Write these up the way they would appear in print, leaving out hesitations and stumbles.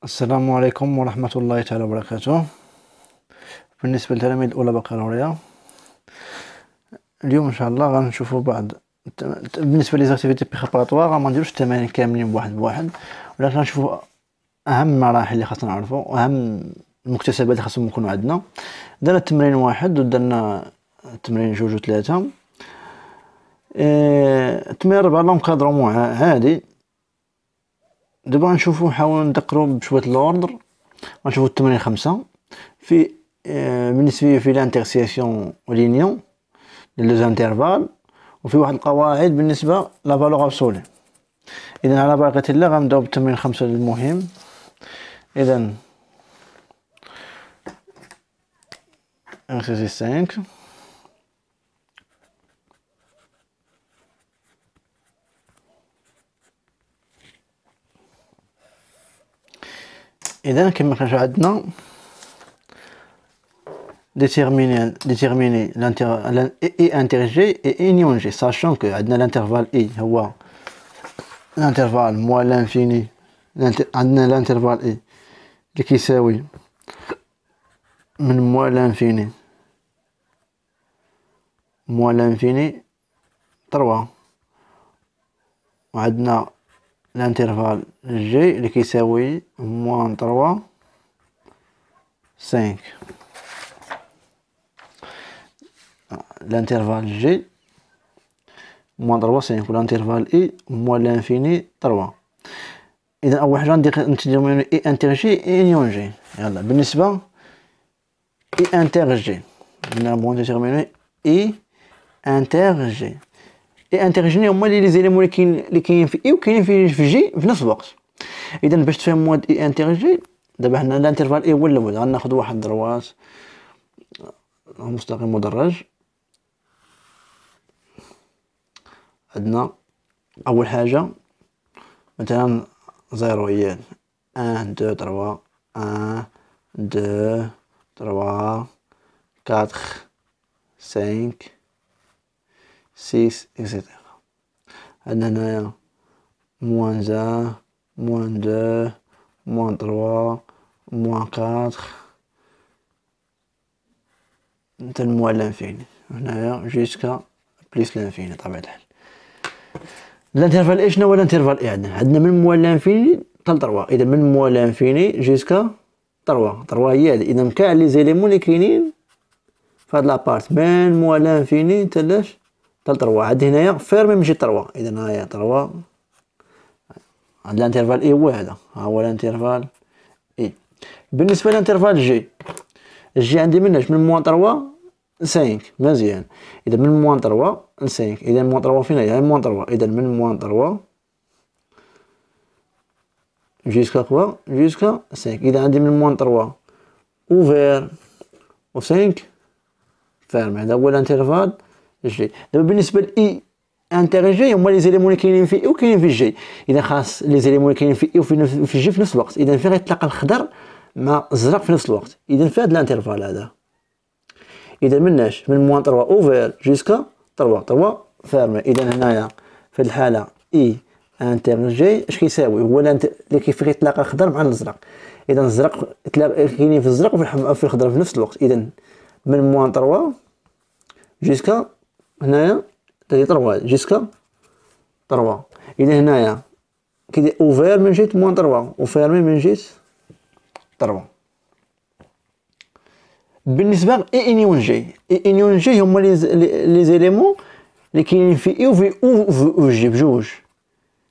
السلام عليكم ورحمة الله تعالى وبركاته. بالنسبة للتلاميذ الأولى بكالوريا، اليوم إن شاء الله غنشوفوا بعض بالنسبة ليزاكتيفيتي بريباراتوار. ما نديروش التمارين كاملين بواحد، ولكن غنشوفوا أهم المراحل اللي خاصنا نعرفوا وأهم المكتسبات اللي خاصهم يكونوا عندنا. درنا التمرين 1 ودرنا التمرين 2 و 3. التمرين 4 لونكادرومون عادي. دابا غنشوفوا نحاولوا ندقروا بشوية الأوردر. غنشوفوا التمرين 5 في بالنسبة في لانترسياسيون ولينيون لي زانترفال، وفي واحد القواعد بالنسبة لا فالور ابسولي. إذا على بركة الله غنبداو بالتمرين 5 المهم. إذا exercice 5. إذا كما كنشوف عندنا déterminer I inter G et union G, sachant que l'intervalle I هو l'intervalle moins l'infini. عندنا l'intervalle I اللي كيساوي من moins l'infini 3، وعندنا l'intervalle G اللي كيساوي moins 3 5. l'intervalle G moins 3 5 والانترفال I moins l'infini 3. إذا أول حاجة ندير I inter G et union G. يلا بالنسبة I inter G نبغيو نديتيرميني I inter G. I inter G هما لي زيليمون اللي كاينين في I وكاينين في G في نفس الوقت. إذا باش تفهموا هاد I inter G، دابا حنا الانترفال I هو الأول، غناخد واحد درواس مستقيم مدرج. عندنا أول حاجة مثلا 0 هي 1 2 3 1 2 3 4 5 6 إكسيتيرا. عندنا هنايا moins 1 moins 2 moins 3 moins 4 حتى moins l'infini، هنايا جوسكا بليس لانفيني. طبيعة الحال الانترفال اي شنو هو الانترفال اي؟ عندنا من موال لانفيني حتى 3. اذا من موال لانفيني جوسكا 3 هي هادي. اذا كاع لي زيليمون اللي كاينين في هاد لابارت من موال لانفيني حتى لاش حتى 3. عندي هنايا فيرمي ماشي 3. اذا هاهي 3. عند الانترفال اي هو هذا، ها هو الانترفال اي. بالنسبه للانترفال جي عندي مناش من موال 3 5 مزيان. اذا من موان 3 ل 5، اذا موان 3 فين هي؟ موان 3. اذا من موان 3 جوسكا كوا جوسكا 5. اذا عندي من موان 3 اوفير و 5 فيرمي. هذا هو الانترفال جي. دابا بالنسبه لاي انتر جي هما لي زيليمون اللي كاينين في اي وكاينين في جي. اذا خاص لي زيليمون اللي كاينين في اي وفي جي في نفس الوقت. اذا فين غيتلاقى الخضر مع الزرق في نفس الوقت؟ اذا في هذا الانترفال هذا. إذا مناش من موان 3 اوفير جوسكا 3 فيرمي. إذا هنايا في الحالة إي انتر جي اش كيساوي؟ هو اللي كيف كيتلاقى الخضر مع الأزرق. إذا الزرق كاينين في الزرق وفي الخضر في نفس الوقت. إذا من موان 3 جوسكا هنايا 3 جوسكا 3. إذا هنايا كيدير اوفير من جهة موان 3 وفيرمي من جهة 3. بالنسبه اي انيون جي، اي انيون جي هما لي زيليمون اللي كاينين في اي وفي او جي بجوج.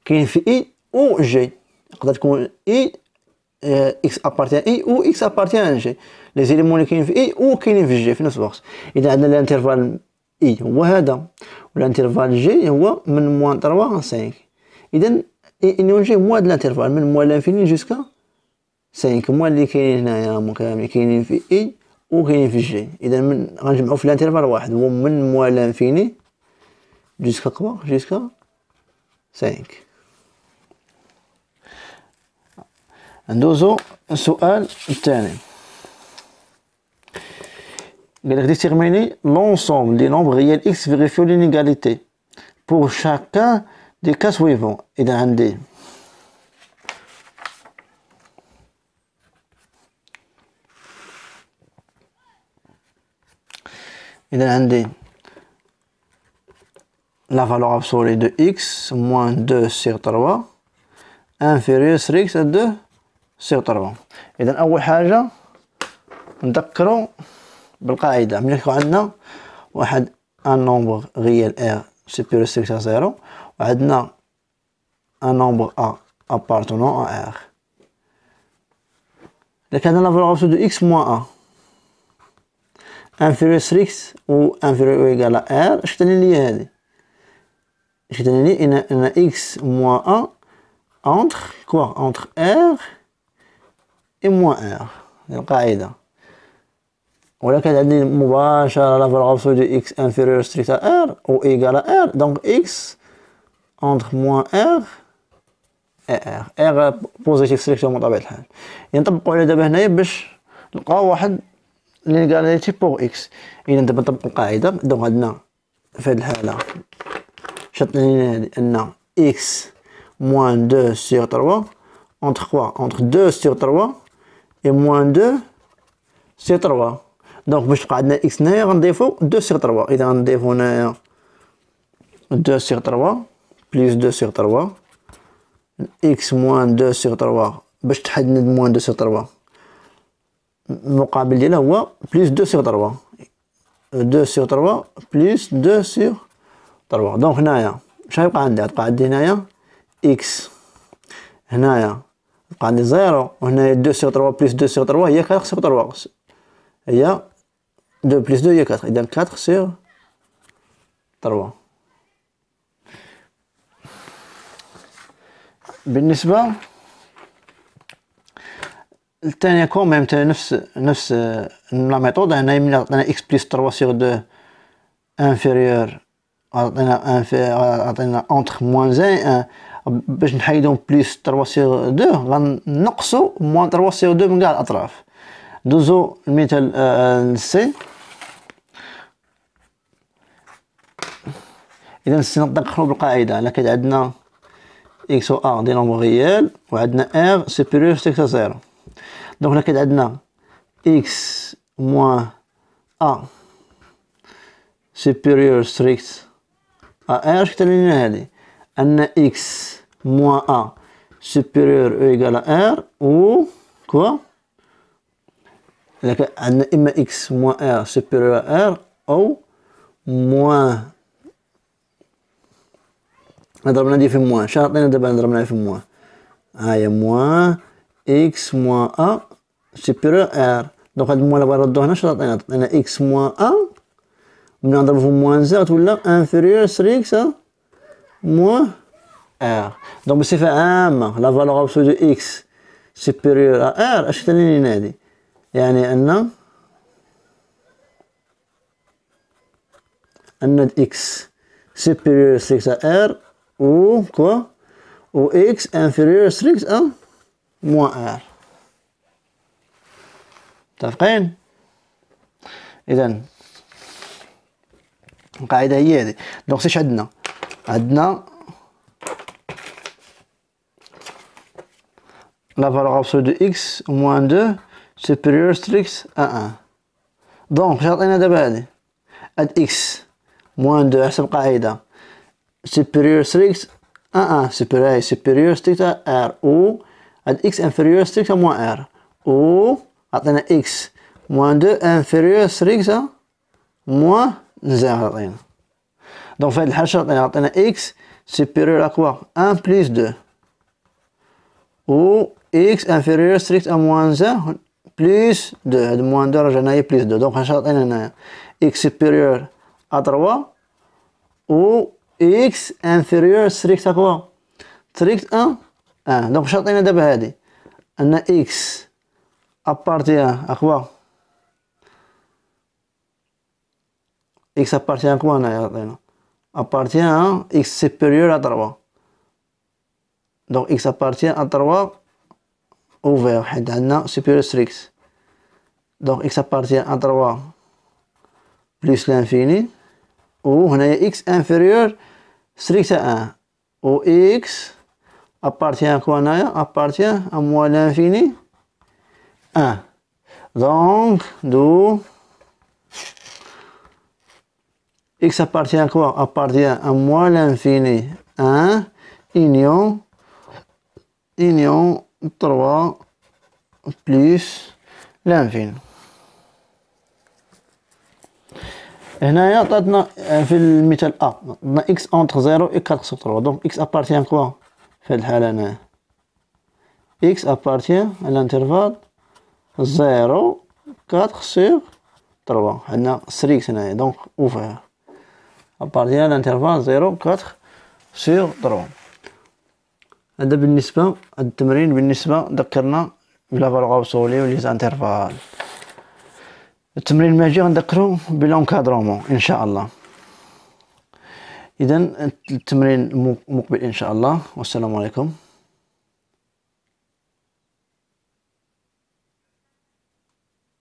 كاين في اي او جي، تقدر تكون اي اكس ابارتيان اي او اكس ابارتيان جي. لي زيليمون اللي كاينين في اي او كاينين في جي في نفس الوقت. اذا عندنا الانترفال اي هو هذا، والانترفال جي هو من موان 3 ل 5. اذا اي انيون جي هو هذا الانترفال من موان لانفيني جوسكا 5. هما اللي كاينين هنايا هما كاملين كاينين في اي وكاين في الجي. اذا غنجمعو في الانترفال واحد هو من موال لانفيني جوسكا كوا جوسكا 5. ندوزو السؤال الثاني. قالك ديتيرميني لونسومبل دي نومبر ريال اكس فيريفيو لينيغاليتي بور شاكان دي كا سويفون. اذا عندي إذا عندي la valeur absolue de x moins 2 sur 3 inférieur sur x à 2 sur 3. إذا أول حاجة نذكروا بالقاعدة. ملي يكون عندنا واحد ان نومبر ريال r supérieur sur x à 0 وعندنا un nombre a appartenant à r. إذا كان la valeur absolue de x moins a inférieur sur x ou inférieur ou égal à r، اش كتعني لي هادي؟ اش كتعني لي ان x moins a entre quoi؟ entre r et moins r. هذه القاعدة. ولا كانت عندي مباشرة la valeur absolue de x inférieur sur x à r ou égal à r، donc x entre moins r et r بوزيتيف سيليكسيون بطبيعة الحال. يعني نطبقو على دابا هنايا باش نلقاو واحد ليغاليتي بوغ اكس. إذا دابا نطبقو القاعدة. دونك عندنا في هاد الحالة شاطرين لينا هادي أن x moins 2 sur 3 entre quoi؟ entre 2 sur 3 et moins 2 sur 3. دونك باش تبقى عندنا x هنايا غنضيفو 2 sur 3. إذا غنضيفو هنايا 2 sur 3 plus 2 sur 3 x moins 2 sur 3 باش تحدد moins 2 sur 3 المقابل ديالها هو plus 2 sur 3. 2 sur 3 plus 2 sur 3. دونك هنايا اش غيبقى عندي؟ غتبقى عندي هنايا x هنايا بقى عندي 0 وهنايا 2 sur 3 plus 2 sur 3 هي 4 sur 3 هي 2 plus 2 هي 4. إذا 4 sur 3. بالنسبة الثانية كوميم نفس لا ميثود. هنا ملي عطينا x بلس 3 sur 2 انفيريور عطينا اونتر موان 1 باش نحيدو بلس 3 sur 2 غنقصو موان 3 sur 2 من كاع الأطراف. دوزو المثال سي. إذا نسينا ندخلو بالقاعدة. أنا كانت عندنا x و a دي نومبر ريال وعندنا r supérieur sur x à 0. دونك هنا كانت عندنا x moins a supérieur sur x à r. اش كتعني لنا هادي؟ أن x moins a supérieur ou égal à r ou quoi؟ إذا عندنا إما x moins r supérieur à r أو moins ضربنا دي في موان. شاطرين دابا ضربنا في موان. هاهي موان اكس موان ا سوبيريور ار. دونك هاد الموان اللي بغا نردو هنا شاطرين عطينا اكس موان ا ملي نضربو في موان زا غتولى انفيريور سري اكس موان ار. دونك بصفة عامة لا فالور ابسولو دو اكس سوبيريور ا ار اش كتعني لينا هادي؟ يعني ان اكس سوبيريور سري اكس ار ou quoi ou x inférieur sur x à moins r. متفقين؟ إذا القاعدة هي هذه. دونك اش عندنا؟ عندنا la valeur absolue de x moins 2 supérieur sur x à 1. دونك اش عطينا دابا هادي؟ هاد x moins 2 حسب القاعدة supérieur sur x à 1 supérieur sur x à r ou x inférieur sur x à moins r ou عطينا x moins 2 inférieur sur x à moins 0 عطينا. دونك في هاد الحالة عطينا x supérieur à quoi 1 plus 2 ou x inférieur sur x à moins 1 plus 2. هاد moins 2 رجعنا هي plus 2. دونك اش عطينا هنايا x supérieur à 3 ou x inférieur sur x à quoi sur x à 1. دونك واش عطينا دابا هادي؟ أن x appartient à quoi x appartient à quoi هنايا عطينا appartient à x supérieur à 3. دونك x appartient à 3 ouvert حيت عندنا supérieur sur x. دونك x appartient à 3 plus l'infini ou هنايا x inférieur sur x à 1 ou x appartient à quoi هنايا appartient à moins l'infini 1. donc d'où x appartient à quoi? Appartient à moins l'infini 1 union 3 plus l'infini. هنايا عطاتنا في المثال A عطاتنا x entre 0 et 4 sur 3 donc x appartient à quoi في هاد الحالة هنايا x appartient à l'intervalle 0 4 sur 3 عندنا 3x هنايا donc ouvert appartient à l'intervalle 0 4 sur 3. هذا بالنسبة هاد التمرين بالنسبة ذكرنا بلا فالغ ابسولي و لي زانترفال. التمرين الماجي غنذكرو بلونكادرومون ان شاء الله. اذا التمرين مقبل ان شاء الله والسلام عليكم.